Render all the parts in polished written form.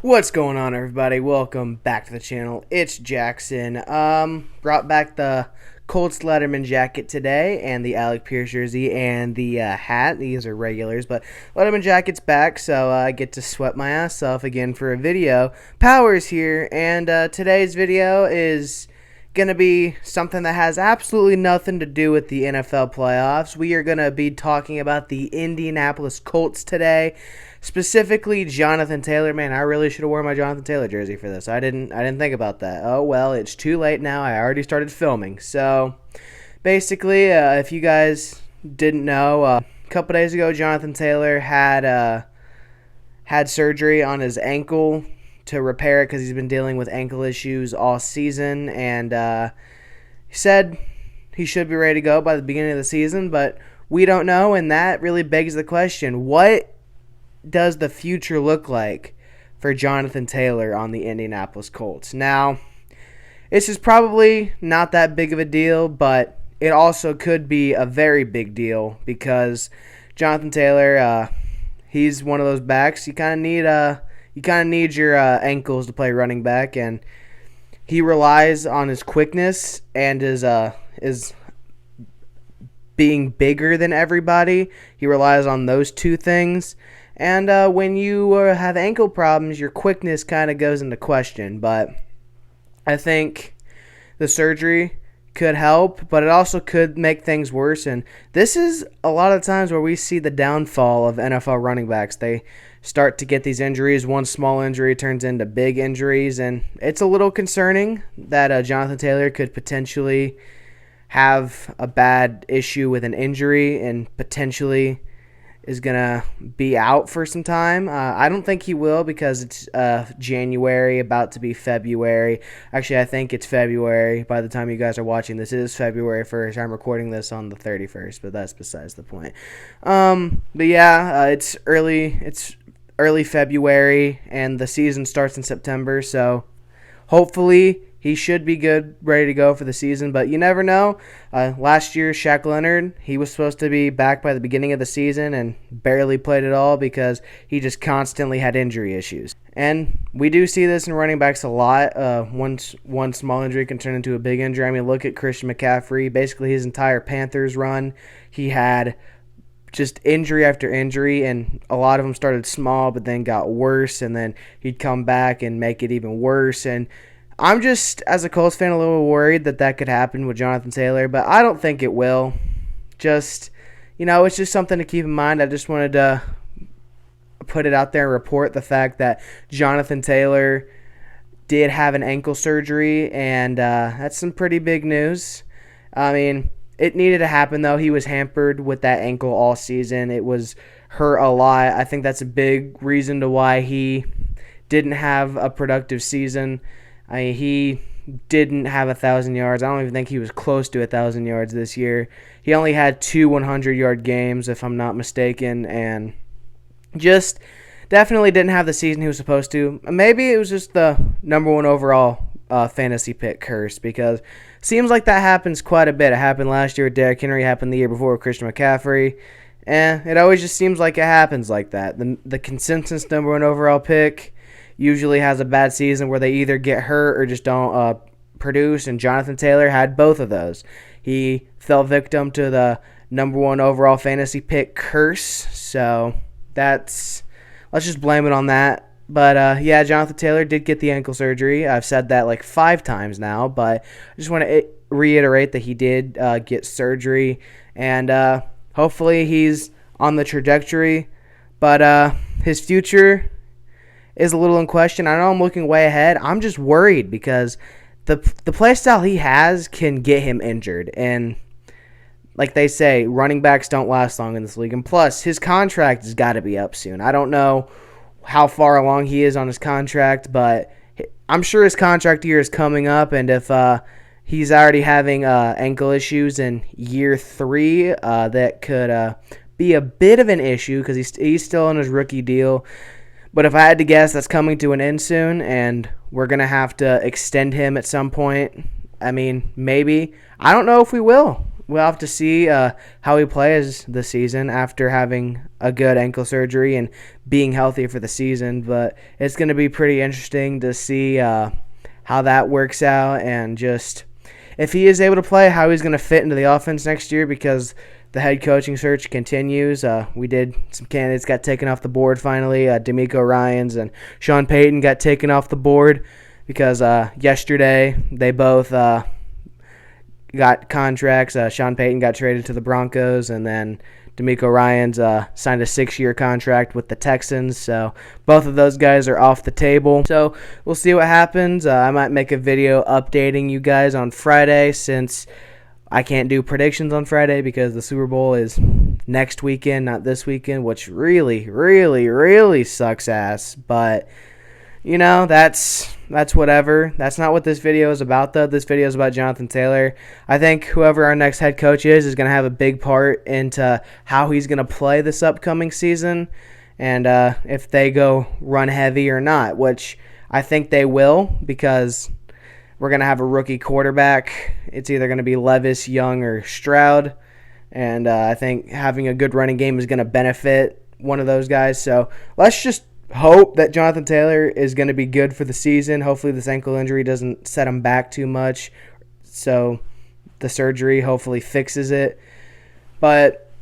What's going on, everybody? Welcome back to the channel. It's Jackson. Brought back the Colts Letterman jacket today, and the Alec Pierce jersey, and the hat. These are regulars, but Letterman jacket's back, so I get to sweat my ass off again for a video. Powers here, and today's video is going to be something that has absolutely nothing to do with the NFL playoffs. We are going to be talking about the Indianapolis Colts today. Specifically, Jonathan Taylor. Man, I really should have worn my Jonathan Taylor jersey for this. I didn't think about that. Oh well, it's too late now. I already started filming. So, basically, if you guys didn't know, a couple days ago, Jonathan Taylor had surgery on his ankle to repair it because he's been dealing with ankle issues all season, and he said he should be ready to go by the beginning of the season, but we don't know, and that really begs the question: what does the future look like for Jonathan Taylor on the Indianapolis Colts? Now, this is probably not that big of a deal, but it also could be a very big deal because Jonathan Taylor, he's one of those backs you kind of need your ankles to play running back, and he relies on his quickness and is being bigger than everybody. He relies on those two things. And when you have ankle problems, your quickness kind of goes into question. But I think the surgery could help, but it also could make things worse. And this is a lot of times where we see the downfall of NFL running backs. They start to get these injuries. One small injury turns into big injuries. And it's a little concerning that Jonathan Taylor could potentially have a bad issue with an injury and potentially is going to be out for some time. I don't think he will because it's January, about to be February. Actually, I think it's February by the time you guys are watching this. It is February 1st. I'm recording this on the 31st, but that's besides the point. But yeah, it's early February, and the season starts in September, so hopefully he should be good, ready to go for the season, but you never know. Last year, Shaq Leonard, he was supposed to be back by the beginning of the season and barely played at all because he just constantly had injury issues. And we do see this in running backs a lot. One small injury can turn into a big injury. I mean, look at Christian McCaffrey. Basically, his entire Panthers run, he had just injury after injury, and a lot of them started small but then got worse, and then he'd come back and make it even worse. And I'm just, as a Colts fan, a little worried that could happen with Jonathan Taylor, but I don't think it will. Just, it's just something to keep in mind. I just wanted to put it out there and report the fact that Jonathan Taylor did have an ankle surgery, and that's some pretty big news. I mean, it needed to happen, though. He was hampered with that ankle all season. It was hurt a lot. I think that's a big reason to why he didn't have a productive season. I mean, he didn't have 1,000 yards. I don't even think he was close to 1,000 yards this year. He only had 2 100-yard games, if I'm not mistaken, and just definitely didn't have the season he was supposed to. Maybe it was just the number one overall fantasy pick curse, because it seems like that happens quite a bit. It happened last year with Derrick Henry. It happened the year before with Christian McCaffrey. It always just seems like it happens like that. The consensus number one overall pick usually has a bad season where they either get hurt or just don't produce, and Jonathan Taylor had both of those. He fell victim to the number one overall fantasy pick curse, so let's just blame it on that. But yeah, Jonathan Taylor did get the ankle surgery. I've said that like 5 times now, but I just want to reiterate that he did get surgery, and hopefully he's on the trajectory, but his future is a little in question. I know I'm looking way ahead. I'm just worried because the play style he has can get him injured. And like they say, running backs don't last long in this league. And plus, his contract has got to be up soon. I don't know how far along he is on his contract, but I'm sure his contract year is coming up. And if he's already having ankle issues in year 3, that could be a bit of an issue because he's still on his rookie deal. But if I had to guess, that's coming to an end soon, and we're going to have to extend him at some point. I mean, maybe. I don't know if we will. we'll have to see how he plays this season after having a good ankle surgery and being healthy for the season. But it's going to be pretty interesting to see how that works out, and just if he is able to play, how he's going to fit into the offense next year, because the head coaching search continues. We did some candidates got taken off the board finally. D'Amico Ryans and Sean Payton got taken off the board because yesterday they both got contracts. Sean Payton got traded to the Broncos, and then D'Amico Ryans signed a 6-year contract with the Texans. So both of those guys are off the table. So we'll see what happens. I might make a video updating you guys on Friday, since I can't do predictions on Friday because the Super Bowl is next weekend, not this weekend, which really, really, really sucks ass. But, you know, that's whatever. That's not what this video is about, though. This video is about Jonathan Taylor. I think whoever our next head coach is going to have a big part into how he's going to play this upcoming season, and if they go run heavy or not, which I think they will, because we're going to have a rookie quarterback. It's either going to be Levis, Young, or Stroud. And I think having a good running game is going to benefit one of those guys. So let's just hope that Jonathan Taylor is going to be good for the season. Hopefully this ankle injury doesn't set him back too much. So the surgery hopefully fixes it. But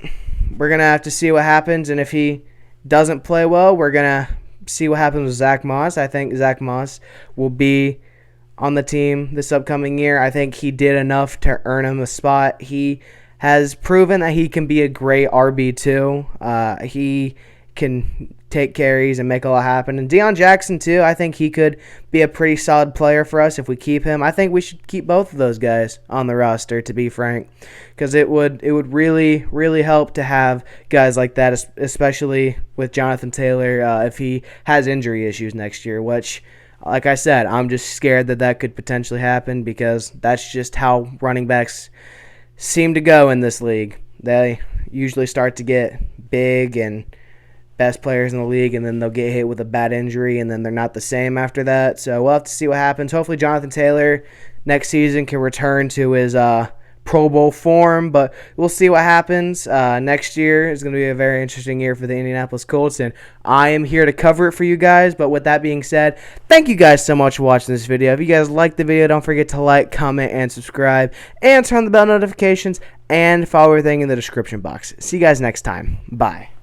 we're going to have to see what happens. And if he doesn't play well, we're going to see what happens with Zach Moss. I think Zach Moss will be on the team this upcoming year. I think he did enough to earn him a spot. He has proven that he can be a great RB2. He can take carries and make a lot happen. And Deion Jackson, too, I think he could be a pretty solid player for us if we keep him. I think we should keep both of those guys on the roster, to be frank, because it would really, really help to have guys like that, especially with Jonathan Taylor if he has injury issues next year, which, like I said, I'm just scared that could potentially happen, because that's just how running backs seem to go in this league. They usually start to get big and best players in the league, and then they'll get hit with a bad injury, and then they're not the same after that. So we'll have to see what happens. Hopefully Jonathan Taylor next season can return to his Pro Bowl form, but we'll see what happens. Next year is going to be a very interesting year for the Indianapolis Colts, and I am here to cover it for you guys. But with that being said, thank you guys so much for watching this video. If you guys liked the video, don't forget to like, comment, and subscribe, and turn on the bell notifications, and follow everything in the description box. See you guys next time. Bye.